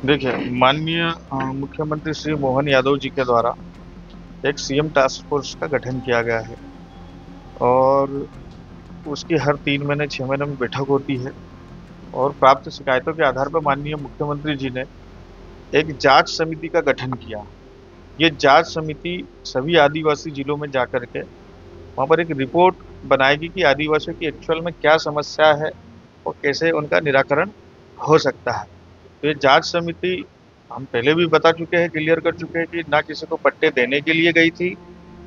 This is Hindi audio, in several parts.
देखिए, माननीय मुख्यमंत्री श्री मोहन यादव जी के द्वारा एक सीएम टास्क फोर्स का गठन किया गया है और उसकी हर 3 महीने 6 महीने में बैठक होती है और प्राप्त शिकायतों के आधार पर माननीय मुख्यमंत्री जी ने एक जांच समिति का गठन किया। ये जांच समिति सभी आदिवासी जिलों में जाकर के वहाँ पर एक रिपोर्ट बनाएगी कि आदिवासियों की एक्चुअल में क्या समस्या है और कैसे उनका निराकरण हो सकता है। तो ये जांच समिति हम पहले भी बता चुके हैं, क्लियर कर चुके हैं कि ना किसी को पट्टे देने के लिए गई थी,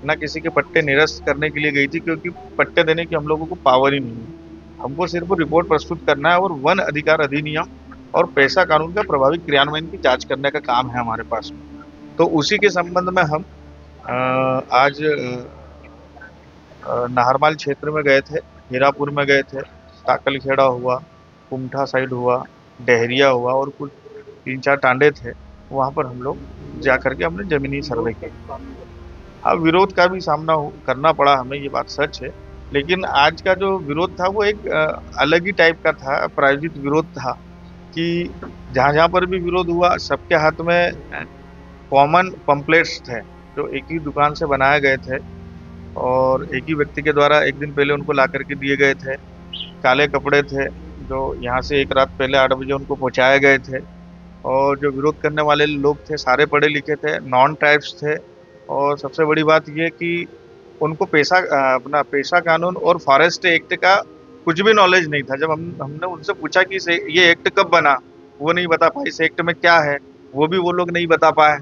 ना किसी के पट्टे निरस्त करने के लिए गई थी, क्योंकि पट्टे देने की हम लोगों को पावर ही नहीं है। हमको सिर्फ रिपोर्ट प्रस्तुत करना है और वन अधिकार अधिनियम और पेशा कानून का प्रभावी क्रियान्वयन की जांच करने का काम है हमारे पास में। तो उसी के संबंध में हम आज नाहरमाल क्षेत्र में गए थे, हीरापुर में गए थे, ताकलखेड़ा हुआ, कुमठा साइड हुआ, डहरिया हुआ और कुछ 3-4 टांडे थे। वहाँ पर हम लोग जा करके हमने जमीनी सर्वे किया। हाँ, विरोध का भी सामना करना पड़ा हमें, ये बात सच है। लेकिन आज का जो विरोध था वो एक अलग ही टाइप का था, प्रायोजित विरोध था कि जहाँ पर भी विरोध हुआ सबके हाथ में कॉमन पम्पलेट्स थे जो एक ही दुकान से बनाए गए थे और एक ही व्यक्ति के द्वारा एक दिन पहले उनको ला करके दिए गए थे। काले कपड़े थे जो यहाँ से एक रात पहले 8 बजे उनको पहुँचाए गए थे और जो विरोध करने वाले लोग थे सारे पढ़े लिखे थे, नॉन ट्राइब्स थे। और सबसे बड़ी बात ये कि उनको अपना पेशा कानून और फॉरेस्ट एक्ट का कुछ भी नॉलेज नहीं था। जब हमने उनसे पूछा कि ये एक्ट कब बना, वो नहीं बता पाए, इस एक्ट में क्या है वो भी वो लोग नहीं बता पाए।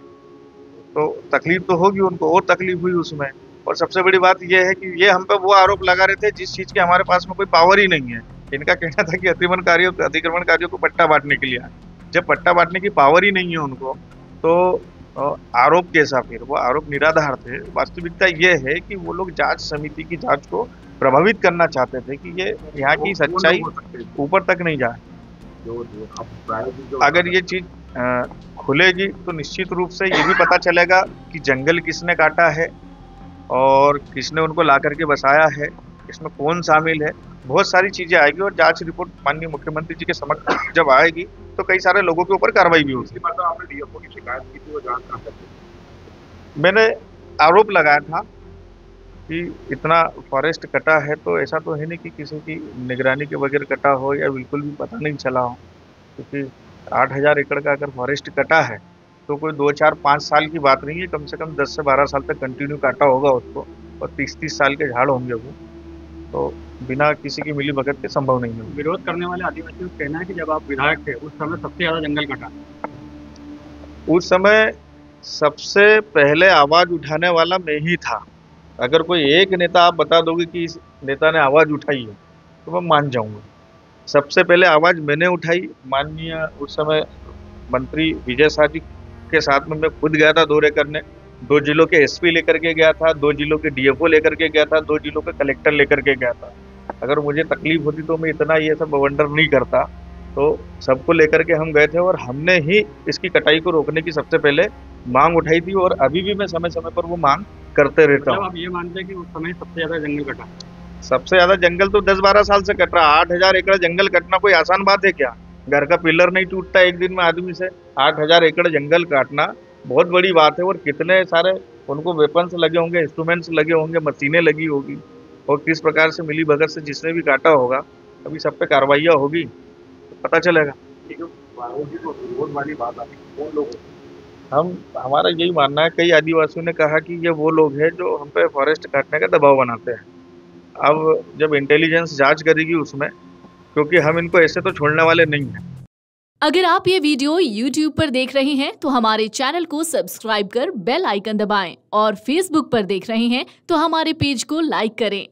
तो तकलीफ तो होगी उनको, और तकलीफ हुई उसमें। और सबसे बड़ी बात यह है कि ये हम पे वो आरोप लगा रहे थे जिस चीज़ के हमारे पास में कोई पावर ही नहीं है। इनका कहना था कि अतिक्रमणकारियों को पट्टा बांटने के लिए। जब पट्टा बांटने की पावर ही नहीं है उनको, तो आरोप कैसा? फिर वो आरोप निराधार थे। वास्तविकता ये है कि वो लोग जांच समिति की जांच को प्रभावित करना चाहते थे कि ये यहाँ की सच्चाई ऊपर तक नहीं जाए। अगर ये चीज खुलेगी तो निश्चित रूप से ये भी पता चलेगा कि जंगल किसने काटा है और किसने उनको ला करके बसाया है, इसमें कौन शामिल है। बहुत सारी चीजें आएगी और जांच रिपोर्ट माननीय मुख्यमंत्री जी के समक्ष जब आएगी तो कई सारे लोगों के ऊपर कार्रवाई भी होगी। आपने डीएफओ की शिकायत की थी, वो जांच कहाँ तक है? मैंने आरोप लगाया था कि इतना फॉरेस्ट कटा है, तो ऐसा तो है नहीं कि किसी की निगरानी के बगैर कटा हो या बिल्कुल भी पता नहीं चला हो। क्योंकि 8,000 एकड़ का अगर फॉरेस्ट कटा है तो कोई 2, 4, 5 साल की बात नहीं है, कम से कम 10 से 12 साल तक कंटिन्यू काटा होगा उसको और 30-30 साल के झाड़ होंगे वो, तो बिना किसी की मिली भगत के संभव नहीं है। विरोध करने वाले आदिवासियों का कहना है कि जब आप विधायक थे उस समय सबसे ज्यादा जंगल कटा। उस समय सबसे पहले आवाज उठाने वाला मैं ही था। अगर कोई एक नेता आप बता दोगे कि इस नेता ने आवाज उठाई है तो मैं मान जाऊंगा। सबसे पहले आवाज मैंने उठाई। माननीय उस समय मंत्री विजय शाह जी के साथ में मैं खुद गया था दौरे करने। 2 जिलों के एसपी लेकर के गया था, 2 जिलों के डीएफओ लेकर के गया था, 2 जिलों के कलेक्टर लेकर के गया था। अगर मुझे तकलीफ होती तो मैं इतना ये सब बवंडर नहीं करता। तो सबको लेकर के हम गए थे और हमने ही इसकी कटाई को रोकने की सबसे पहले मांग उठाई थी और अभी भी मैं समय समय पर वो मांग करते रहता हूँ। आप ये मानते हैं कि उस समय सबसे ज्यादा जंगल कटा? सबसे ज्यादा जंगल तो 10-12 साल से कट रहा। 8,000 एकड़ जंगल कटना कोई आसान बात है क्या? घर का पिलर नहीं टूटता एक दिन में आदमी से। 8,000 एकड़ जंगल काटना बहुत बड़ी बात है। और कितने सारे उनको वेपन्स लगे होंगे, इंस्ट्रूमेंट्स लगे होंगे, मशीनें लगी होगी और किस प्रकार से मिली भगत से जिसने भी काटा होगा, अभी सब पे कार्रवाइयाँ होगी तो पता चलेगा। हमारा यही मानना है, कई आदिवासियों ने कहा कि ये वो लोग हैं जो हम पे फॉरेस्ट काटने का दबाव बनाते हैं। अब जब इंटेलिजेंस जांच करेगी उसमें, क्योंकि हम इनको ऐसे तो छोड़ने वाले नहीं हैं। अगर आप ये वीडियो YouTube पर देख रहे हैं तो हमारे चैनल को सब्सक्राइब कर बेल आइकन दबाएं और Facebook पर देख रहे हैं तो हमारे पेज को लाइक करें।